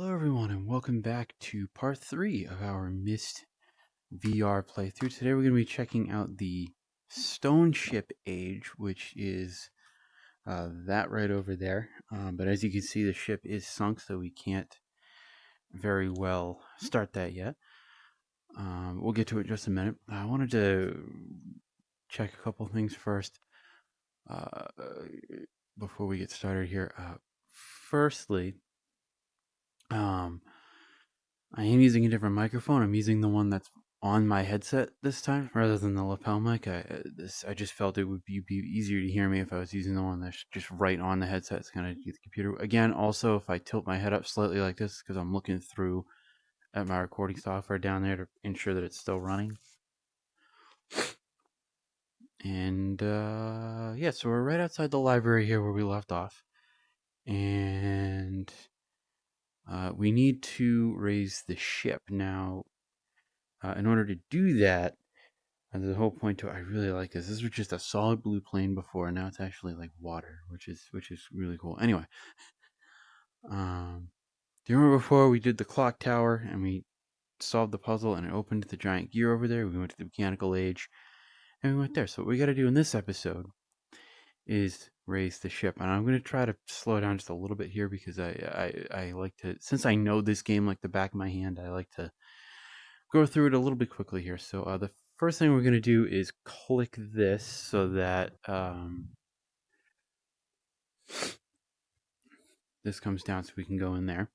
Hello everyone and welcome back to part 3 of our Myst VR playthrough. Today we're going to be checking out the Stoneship Age, which is that right over there. But as you can see, the ship is sunk, so we can't very well start that yet. We'll get to it in just a minute. I wanted to check a couple things first before we get started here. Firstly, I am using a different microphone. I'm using the one that's on my headset this time rather than the lapel mic. I just felt it would be easier to hear me if I was using the one that's just right on the headset. It's kind of the computer. Again, also if I tilt my head up slightly like this, because I'm looking through at my recording software down there to ensure that it's still running. And yeah, so we're right outside the library here where we left off. And we need to raise the ship. Now, in order to do that, the whole point to it, I really like this. This was just a solid blue plane before, and now it's actually like water, which is really cool. Anyway, do you remember before we did the clock tower and we solved the puzzle and it opened the giant gear over there? We went to the mechanical age and we went there. So what we got to do in this episode is raise the ship, and I'm going to try to slow down just a little bit here because I like to, since I know this game like the back of my hand, I like to go through it a little bit quickly here. So the first thing we're going to do is click this so that this comes down so we can go in there.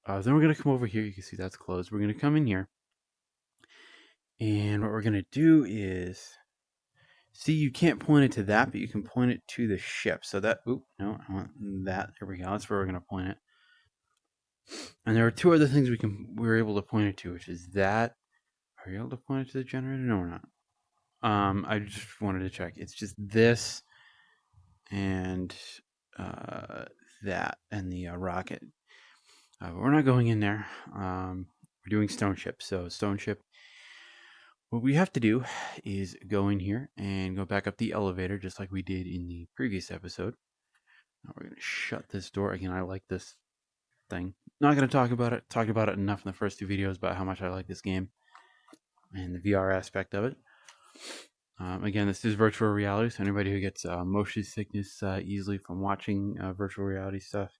Then we're going to come over here. You can see that's closed. We're going to come in here. And what we're going to do is, see, you can't point it to that, but you can point it to the ship. So that, oop, no, I want that. There we go. That's where we're going to point it. And there are two other things we're able to point it to, which is that. Are you able to point it to the generator? No, we're not. I just wanted to check. It's just this and that and the rocket. But we're not going in there. We're doing Stoneship. So Stoneship, what we have to do is go in here and go back up the elevator just like we did in the previous episode. Now we're going to shut this door. Again, I like this thing. Not going to talk about it. Talked about it enough in the first two videos about how much I like this game and the VR aspect of it. Again, this is virtual reality, so anybody who gets motion sickness easily from watching virtual reality stuff,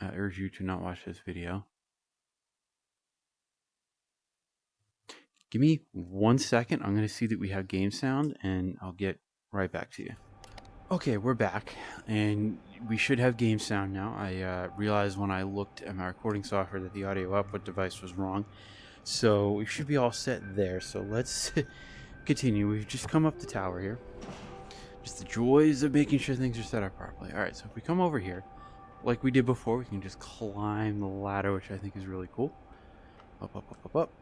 I urge you to not watch this video. Give me 1 second. I'm going to see that we have game sound, and I'll get right back to you. Okay, we're back, and we should have game sound now. I realized when I looked at my recording software that the audio output device was wrong, so we should be all set there. So let's continue. We've just come up the tower here. Just the joys of making sure things are set up properly. Alright, so if we come over here, like we did before, we can just climb the ladder, which I think is really cool. Up, up, up, up, up.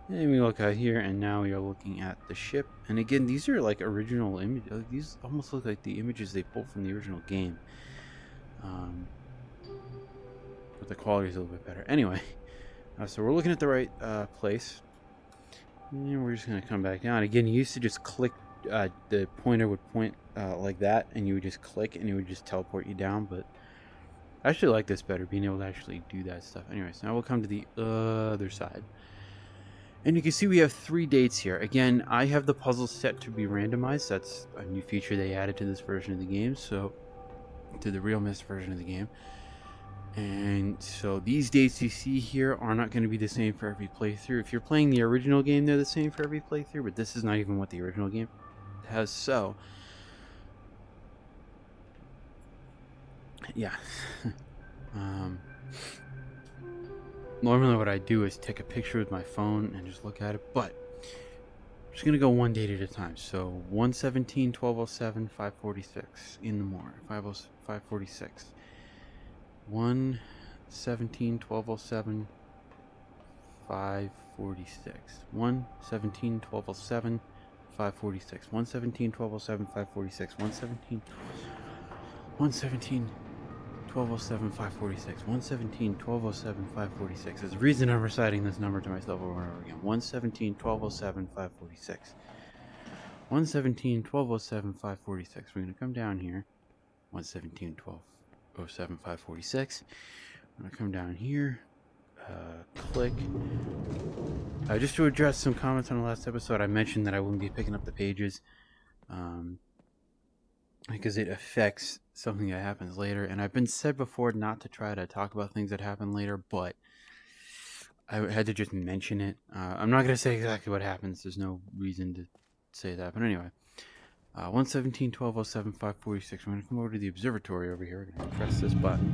And we look out here, and now we are looking at the ship. And again, these are like original images. These almost look like the images they pulled from the original game. But the quality is a little bit better. Anyway, so we're looking at the right place. And we're just going to come back down. Again, you used to just click, the pointer would point like that, and you would just click, and it would just teleport you down. But I actually like this better, being able to actually do that stuff. Anyways, now we'll come to the other side. And you can see we have 3 dates here. Again, I have the puzzle set to be randomized. That's a new feature they added to this version of the game, so to the real Myst version of the game. And so these dates you see here are not going to be the same for every playthrough. If you're playing the original game, they're the same for every playthrough, but this is not even what the original game has. So yeah. Normally what I do is take a picture with my phone and just look at it, but I'm just going to go one date at a time. So 1/17, 12/07, 5:46 in the morning, 5:46. 1/17, 12/07, 5:46. 1/17, 12/07, 5:46. 1/17, 12/07, 5:46. 1/17, 12/07, 5:46. 1/17, 12/07, 5:46. There's a reason I'm reciting this number to myself over and over again. 1/17, 12/07, 5:46. 1/17, 12/07, 5:46. We're going to come down here. 1/17, 12/07, 5:46. I'm gonna come down here, click. Just to address some comments on the last episode, I mentioned that I wouldn't be picking up the pages because it affects something that happens later. And I've been said before not to try to talk about things that happen later, but I had to just mention it. I'm not going to say exactly what happens. There's no reason to say that. But anyway, 117, 1207, 546. We're going to come over to the observatory over here. We're going to press this button.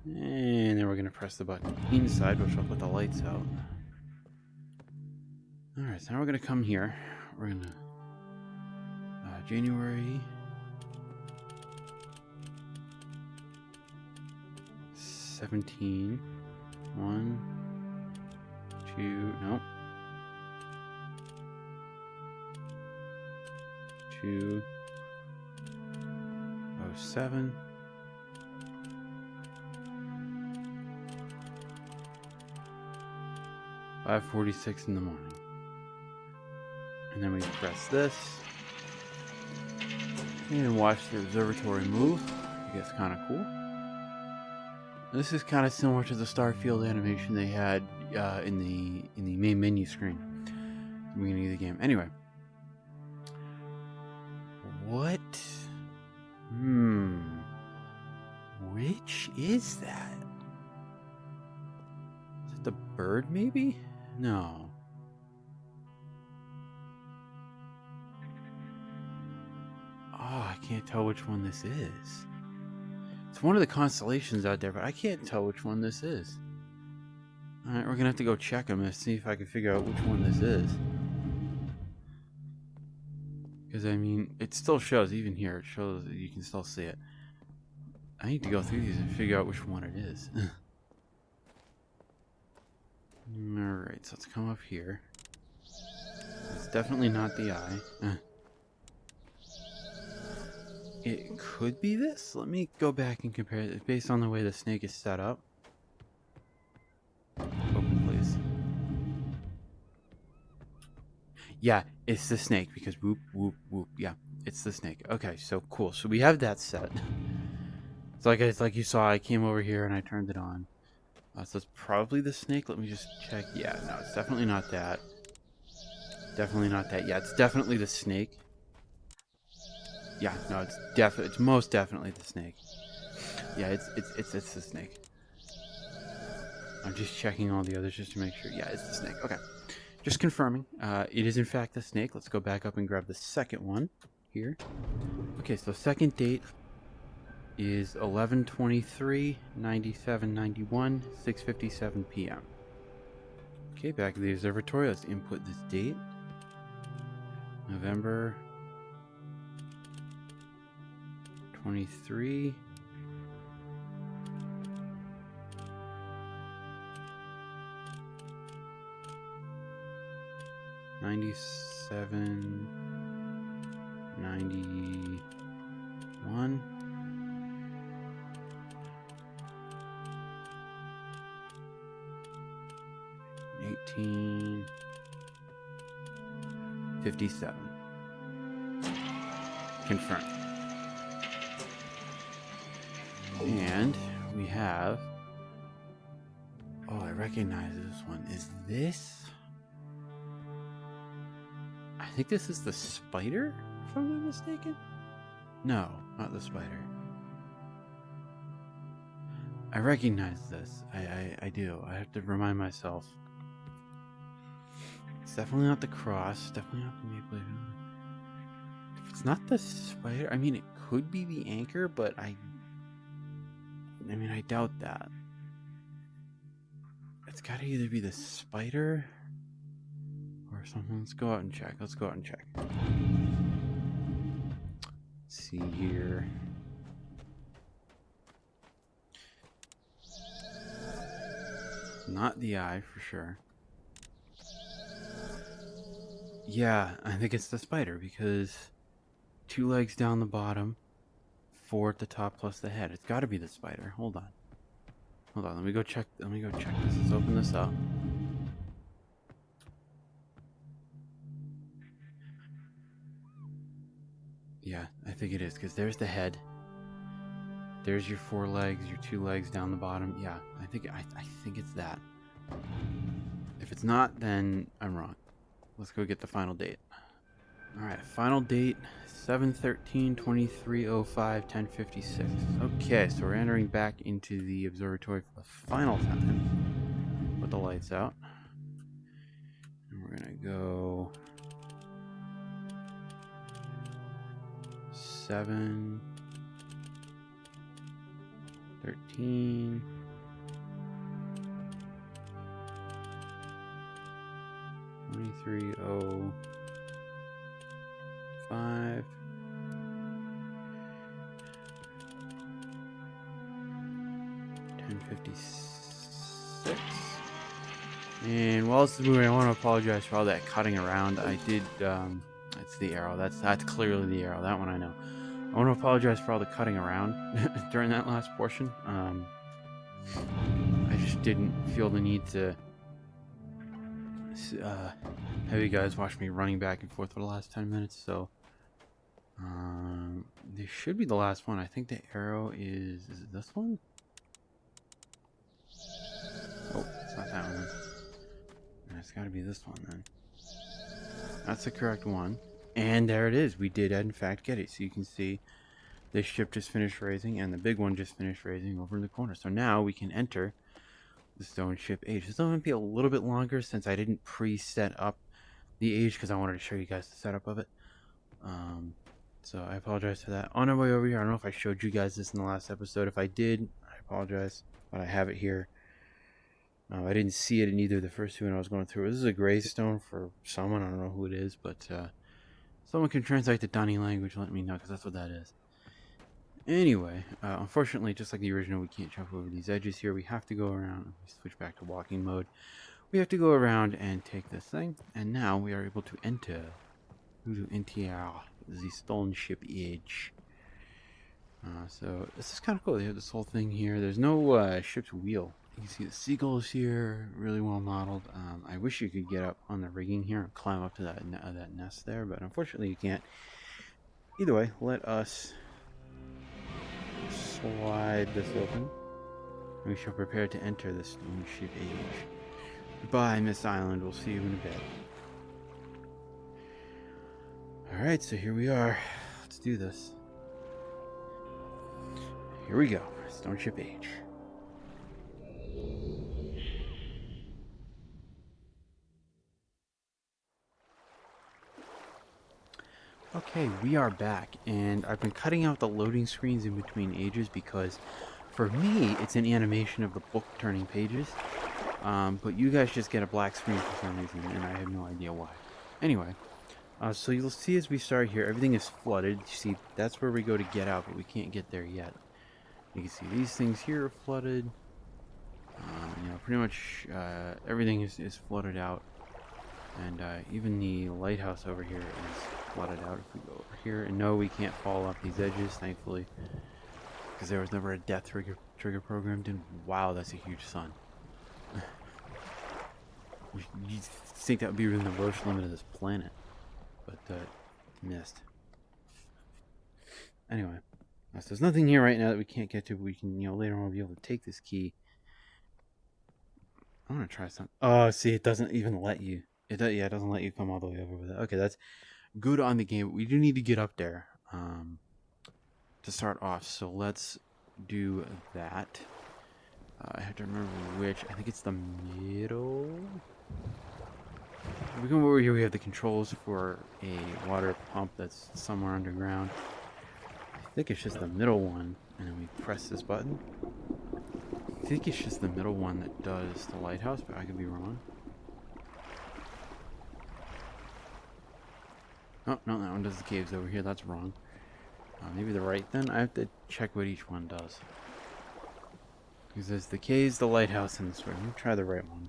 And then we're going to press the button inside, which will put the lights out. Alright, so now we're going to come here. We're going to... January... 17... 1... 2... Nope. 2... 07... 5:46 in the morning. And then we press this and watch the observatory move. I guess kind of cool. This is kind of similar to the Starfield animation they had in the main menu screen at the beginning of the game. Anyway, what? Which is that? Is it the bird? Maybe? No. Oh, I can't tell which one this is. It's one of the constellations out there, but I can't tell which one this is. Alright, we're gonna have to go check them and see if I can figure out which one this is. Because, I mean, it still shows, even here, it shows that you can still see it. I need to go through these and figure out which one it is. Alright, so let's come up here. It's definitely not the eye. It could be this. Let me go back and compare it based on the way the snake is set up. Open, please. Yeah, it's the snake because whoop, whoop, whoop. Yeah, it's the snake. Okay, so cool. So we have that set. It's like you saw, I came over here and I turned it on. So it's probably the snake. Let me just check. Yeah, no, it's definitely not that. Definitely not that. Yeah, it's definitely the snake. Yeah, no, it's most definitely the snake. Yeah, it's the snake. I'm just checking all the others just to make sure. Yeah, it's the snake. Okay. Just confirming. It is in fact the snake. Let's go back up and grab the second one here. Okay, so second date is 11/23/97/91, 6:57 p.m. Okay, back to the observatory. Let's input this date. November 23. '97, 91. $18.57. Confirm. And we have... Oh, I recognize this one. Is this... I think this is the spider, if I'm not mistaken. No, not the spider. I recognize this. I do. I have to remind myself. It's definitely not the cross. Definitely not the maple. If it's not the spider, I mean, it could be the anchor, but I mean, I doubt that. It's got to either be the spider or something. Let's go out and check. Let's go out and check. Let's see here. Not the eye for sure. Yeah, I think it's the spider because 2 legs down the bottom, 4 at the top plus the head. It's got to be the spider. Hold on. Hold on. Let me go check. Let me go check this. Let's open this up. Yeah, I think it is because there's the head. There's your 4 legs, your 2 legs down the bottom. Yeah, I think it's that. If it's not, then I'm wrong. Let's go get the final date. Alright, final date 7/13/2305 10:56. Okay, so we're entering back into the observatory for the final time. Put the lights out. And we're gonna go 7/13 2305 10:56. And while this is moving, I want to apologize for all that cutting around. I did it's the arrow. That's clearly the arrow. That one I know. I want to apologize for all the cutting around during that last portion. I just didn't feel the need to have you guys watch me running back and forth for the last 10 minutes. So this should be the last one. I think the arrow is it this one? Oh, it's not that one. It's got to be this one then. That's the correct one. And there it is. We did in fact get it. So you can see this ship just finished raising and the big one just finished raising over in the corner. So now we can enter the Stoneship Age. This might be a little bit longer since I didn't pre-set up the age because I wanted to show you guys the setup of it. So I apologize for that. On our way over here, I don't know if I showed you guys this in the last episode. If I did, I apologize, but I have it here. I didn't see it in either of the first two when I was going through. This is a gray stone for someone. I don't know who it is, but someone can translate the Dunny language. Let me know, because that's what that is. Anyway, unfortunately, just like the original, we can't jump over these edges here. We have to go around. We switch back to walking mode. We have to go around and take this thing, and now we are able to enter the Stoneship Age. So this is kind of cool. They have this whole thing here. There's no ship's wheel. You can see the seagulls here, really well modeled. I wish you could get up on the rigging here and climb up to that nest there, but unfortunately you can't. Either way, let us slide this open. We shall prepare to enter the Stoneship Age. Goodbye, Myst Island. We'll see you in a bit. Alright, so here we are. Let's do this. Here we go. Stoneship Age. Okay, we are back, and I've been cutting out the loading screens in between ages because for me it's an animation of the book turning pages, but you guys just get a black screen for some reason, and I have no idea why. Anyway, so you'll see as we start here, everything is flooded. You see, that's where we go to get out, but we can't get there yet. You can see these things here are flooded. You know, pretty much everything is flooded out, and even the lighthouse over here is flooded out. If we go over here, and no, we can't fall off these edges, thankfully, because there was never a death trigger programmed in. Wow, that's a huge sun. You'd think that would be within the Roche limit of this planet, but missed. Anyway, so there's nothing here right now that we can't get to. But we can, you know, later on we'll be able to take this key. I want to try something. Oh, see, it doesn't even let you. It doesn't let you come all the way over with it. Okay, that's good on the game. But we do need to get up there to start off. So let's do that. I have to remember which. I think it's the middle. We come over here. We have the controls for a water pump that's somewhere underground. I think it's just the middle one, and then we press this button. I think it's just the middle one that does the lighthouse, but I could be wrong. Oh, no, that one does the caves over here. That's wrong. Maybe the right then? I have to check what each one does. Because there's the caves, the lighthouse, and the sword. Let me try the right one.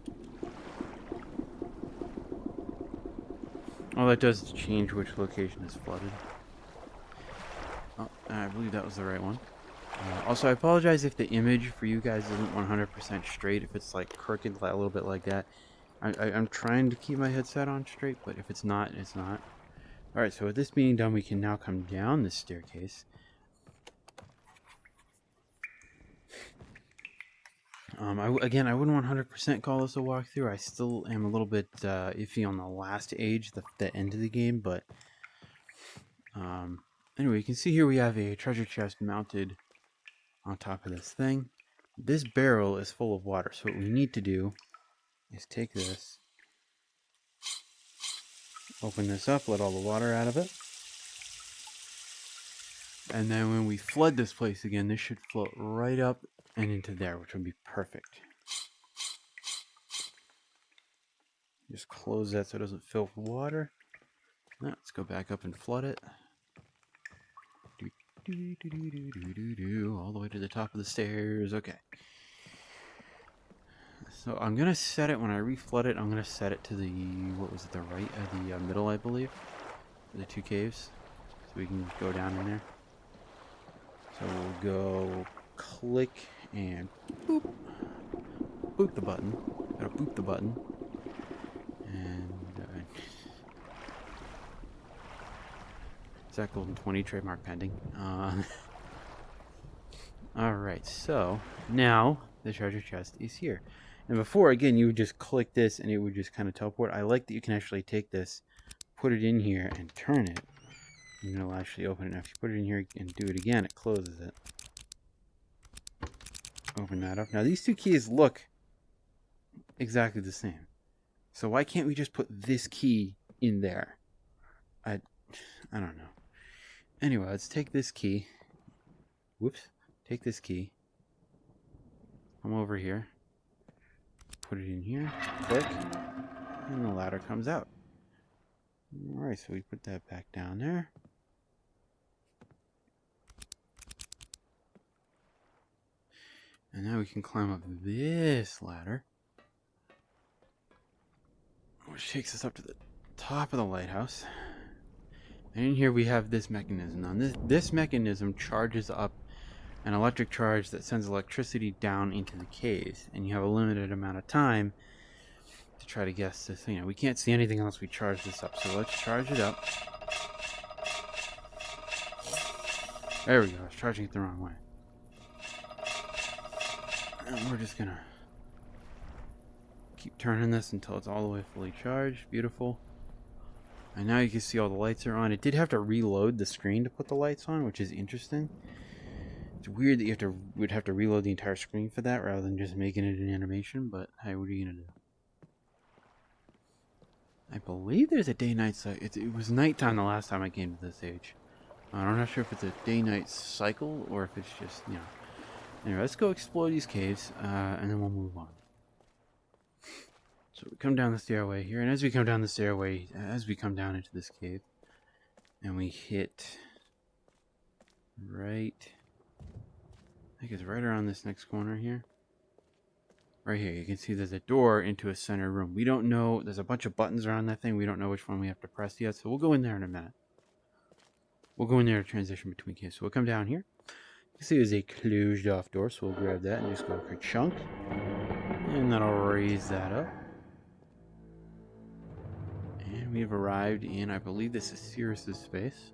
All that does is change which location is flooded. Oh, I believe that was the right one. Also, I apologize if the image for you guys isn't 100% straight, if it's like crooked a little bit like that. I'm trying to keep my headset on straight, but if it's not, it's not. Alright, so with this being done, we can now come down this staircase. Again, I wouldn't 100% call this a walkthrough. I still am a little bit iffy on the last age, the end of the game, but anyway, you can see here we have a treasure chest mounted on top of this thing. This barrel is full of water, so what we need to do is take this, open this up, let all the water out of it, and then when we flood this place again, this should float right up and into there, which would be perfect. Just close that so it doesn't fill with water. Now, let's go back up and flood it. All the way to the top of the stairs. Okay. So I'm going to set it, when I reflood it, I'm going to set it to the, what was it, the right, the middle, I believe. The two caves. So we can go down in there. So we'll go click and boop. Boop the button. Gotta boop the button. And Zach Golden 20, trademark pending. Alright, so now the treasure chest is here. And before, again, you would just click this and it would just kind of teleport. I like that you can actually take this, put it in here, and turn it. And it'll actually open it. Now, if you put it in here and do it again, it closes it. Open that up. Now, these two keys look exactly the same. So why can't we just put this key in there? I don't know. Anyway, let's take this key. Whoops. Take this key. Come over here. Put it in here. Click. And the ladder comes out. Alright, so we put that back down there. And now we can climb up this ladder, which takes us up to the top of the lighthouse. And in here we have this mechanism. Now this mechanism charges up an electric charge that sends electricity down into the caves. And you have a limited amount of time to try to guess this thing. Now, we can't see anything unless we charge this up. So let's charge it up. There we go. I was charging it the wrong way. And we're just gonna keep turning this until it's all the way fully charged. Beautiful. And now you can see all the lights are on. It did have to reload the screen to put the lights on, which is interesting. It's weird that you would have to reload the entire screen for that rather than just making it an animation, but hey, what are you gonna do? I believe there's a day-night cycle. It was nighttime the last time I came to this age. I'm not sure if it's a day-night cycle or if it's just, you know. Anyway, let's go explore these caves, and then we'll move on. So we come down the stairway here, and as we come down the stairway, as we come down into this cave, and we hit right, I think it's right around this next corner here. Right here, you can see there's a door into a center room. We don't know, there's a bunch of buttons around that thing. We don't know which one we have to press yet, so we'll go in there in a minute. We'll go in there to transition between caves. So we'll come down here. You can see there's a closed off door, so we'll grab that and just go for chunk. And that'll raise that up. And we've arrived in, I believe this is Sirius's space.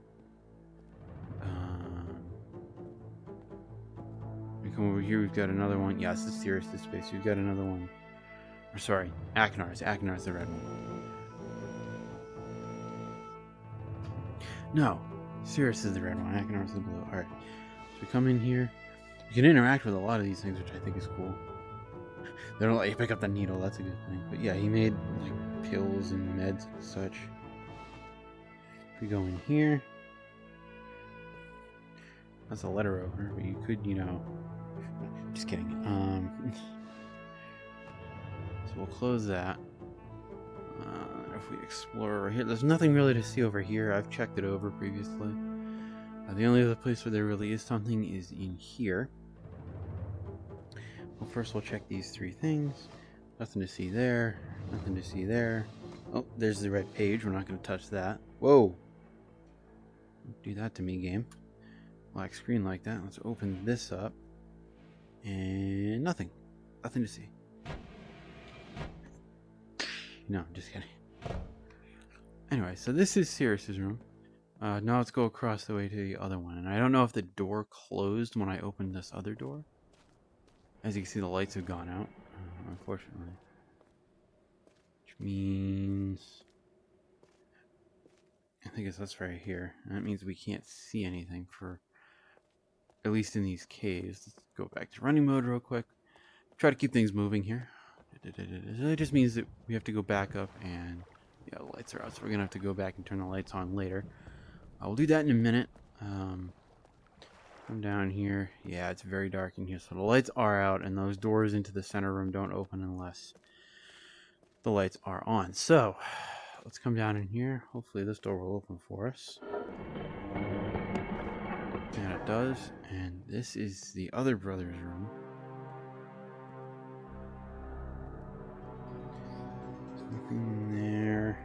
We come over here, we've got another one. Yeah, this is Sirius's space. We've got another one. Or sorry, Akinar's. Akinar's the red one. No, Sirius is the red one. Akinar's the blue. Alright. So we come in here. You can interact with a lot of these things, which I think is cool. They don't let you pick up the needle, that's a good thing. But yeah, he made like pills and meds and such. If we go in here, that's a letter opener, but you could, you know, just kidding. So we'll close that. If we explore right here, there's nothing really to see over here. I've checked it over previously. The only other place where there really is something is in here. Well, first we'll check these three things. Nothing to see there. Nothing to see there. Oh, there's the red page. We're not going to touch that. Whoa! Don't do that to me, game. Black screen like that. Let's open this up. And nothing. Nothing to see. No, I'm just kidding. Anyway, so this is Sirius's room. Now let's go across the way to the other one. And I don't know if the door closed when I opened this other door. As you can see, the lights have gone out, unfortunately. Which means... I think it's this right here. And that means we can't see anything for... At least in these caves. Let's go back to running mode real quick. Try to keep things moving here. It just means that we have to go back up and... Yeah, the lights are out, so we're going to have to go back and turn the lights on later. We'll do that in a minute. Come down here. Yeah, it's very dark in here, so the lights are out, and those doors into the center room don't open unless the lights are on. So, let's come down in here. Hopefully this door will open for us. And it does. And this is the other brother's room. There's nothing there.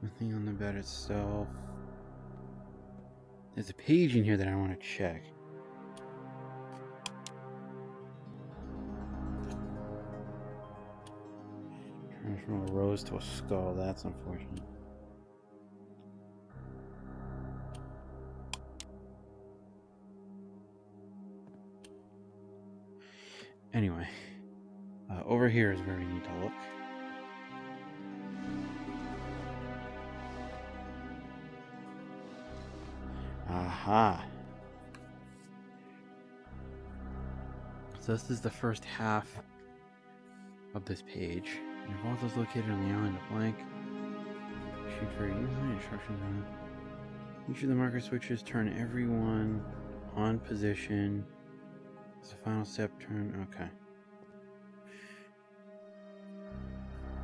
Nothing on the bed itself. There's a page in here that I want to check. Turns from a rose to a skull. That's unfortunate. Anyway, over here is where we need to look. Aha! So this is the first half of this page. Your vault is located on the island of blank. Shoot for instructions on it. Each of the marker switches turn everyone on position. It's the final step turn. Okay.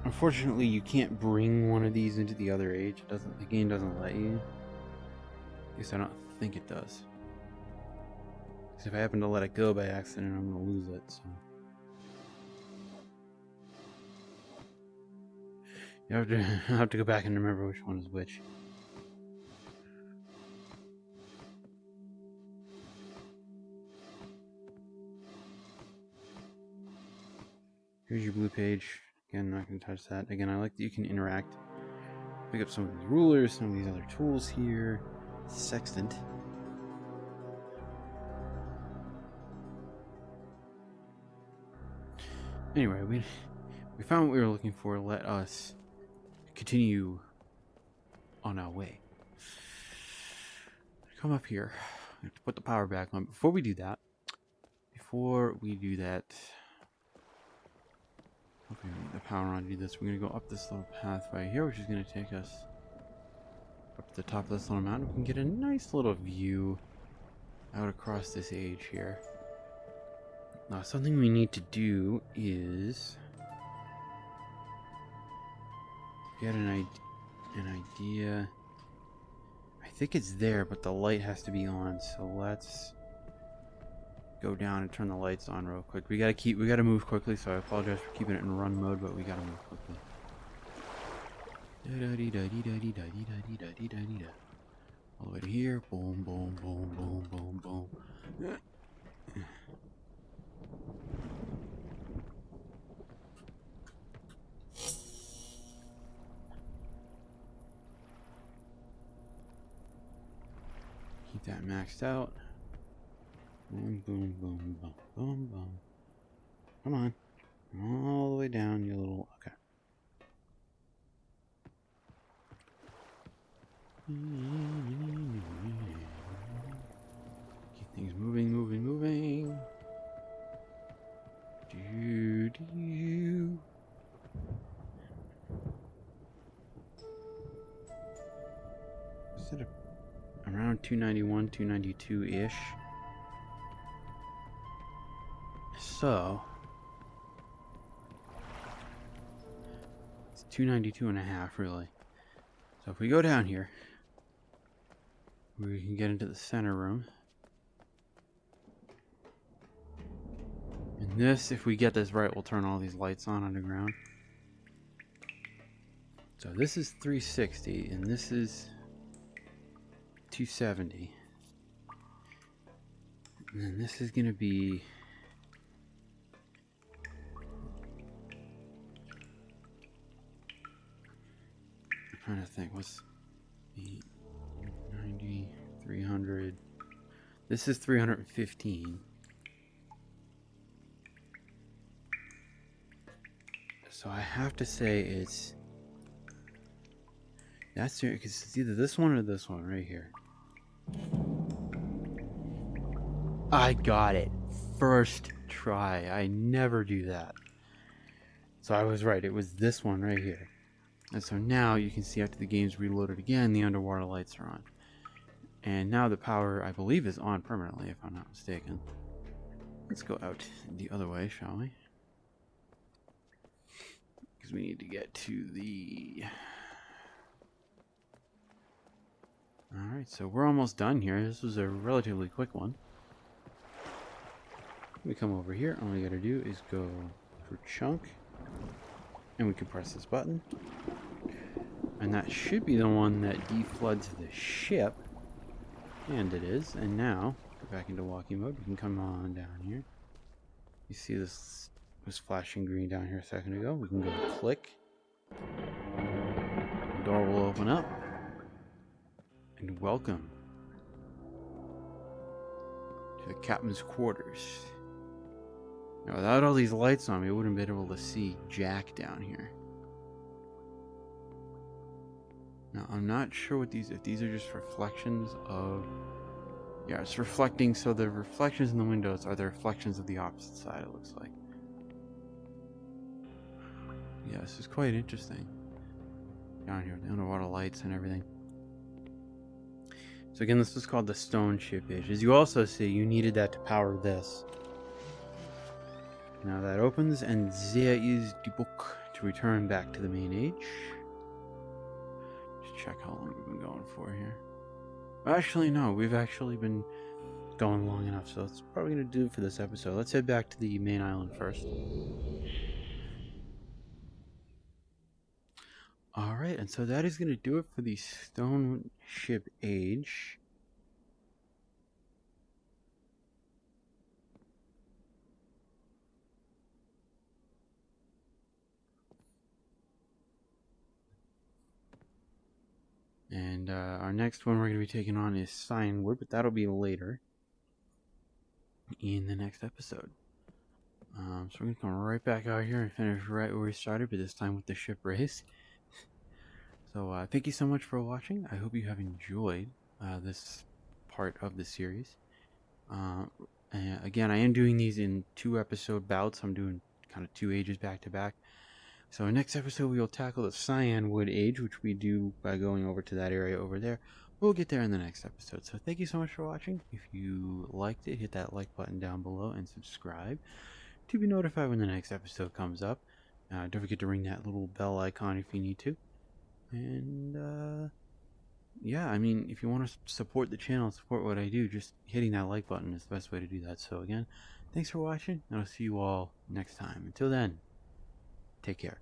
Unfortunately, you can't bring one of these into the other age. It doesn't. The game doesn't let you. At least I don't think it does. Because if I happen to let it go by accident, I'm going to lose it. So you have to go back and remember which one is which. Here's your blue page. Again, not going to touch that. Again, I like that you can interact. Pick up some of these rulers, some of these other tools here. Sextant. Anyway, we found what we were looking for. Let us continue on our way. Come up here. We have to put the power back on. Before we do that, okay, we need the power on to do this. We're going to go up this little pathway here, which is going to take us up to the top of this little mountain. We can get a nice little view out across this age here. Now, something we need to do is get an idea. I think it's there, but the light has to be on. So let's go down and turn the lights on real quick. We gotta move quickly, so I apologize for keeping it in run mode, but we gotta move quickly. All the way to here. Boom, boom, boom, boom, boom, boom. Keep that maxed out. Boom, boom, boom, boom, boom, boom. Come on. All the way down, you little... Okay. Keep things moving, moving, moving. Do. Is it around 291, 292-ish? So it's 292.5 really. So if we go down here, we can get into the center room. And this, if we get this right, will turn all these lights on underground. So this is 360 and this is 270. And then this is gonna be trying to think, what's 90, 300, This is 315. So I have to say it's... That's because it's either this one or this one right here. I got it. First try. I never do that. So I was right. It was this one right here. And so now you can see after the game's reloaded again, the underwater lights are on. And now the power, I believe, is on permanently, if I'm not mistaken. Let's go out the other way, shall we? Because we need to get to the... Alright, so we're almost done here. This was a relatively quick one. We come over here, all we gotta do is go for chunk, and we can press this button. And that should be the one that defloods the ship. And it is. And now, go back into walking mode. We can come on down here. You see this was flashing green down here a second ago. We can go click. The door will open up. And welcome to the captain's quarters. Now, without all these lights on, we wouldn't have been able to see Jack down here. Now, I'm not sure what if these are just reflections of... Yeah, it's reflecting, so the reflections in the windows are the reflections of the opposite side, it looks like. Yeah, this is quite interesting. Down here, the underwater lights and everything. So again, this was called the Stoneship Age. As you also see, you needed that to power this. Now that opens, and there is the book to return back to the main age. Just check how long we've been going for here. Actually, no, we've actually been going long enough, so it's probably going to do it for this episode. Let's head back to the main island first. Alright, and so that is going to do it for the Stoneship Age. And our next one we're going to be taking on is CYAN Worlds, but that'll be later in the next episode. So we're going to come right back out here and finish right where we started, but this time with the ship race. So thank you so much for watching. I hope you have enjoyed this part of the series. Again, I am doing these in 2-episode bouts. I'm doing kind of 2 ages back to back. So next episode we will tackle the CYAN Wood Age, which we do by going over to that area over there. We'll get there in the next episode. So thank you so much for watching. If you liked it, hit that like button down below and subscribe to be notified when the next episode comes up. Don't forget to ring that little bell icon if you need to. And yeah, I mean, if you want to support the channel, support what I do, just hitting that like button is the best way to do that. So again, thanks for watching, and I'll see you all next time. Until then, take care.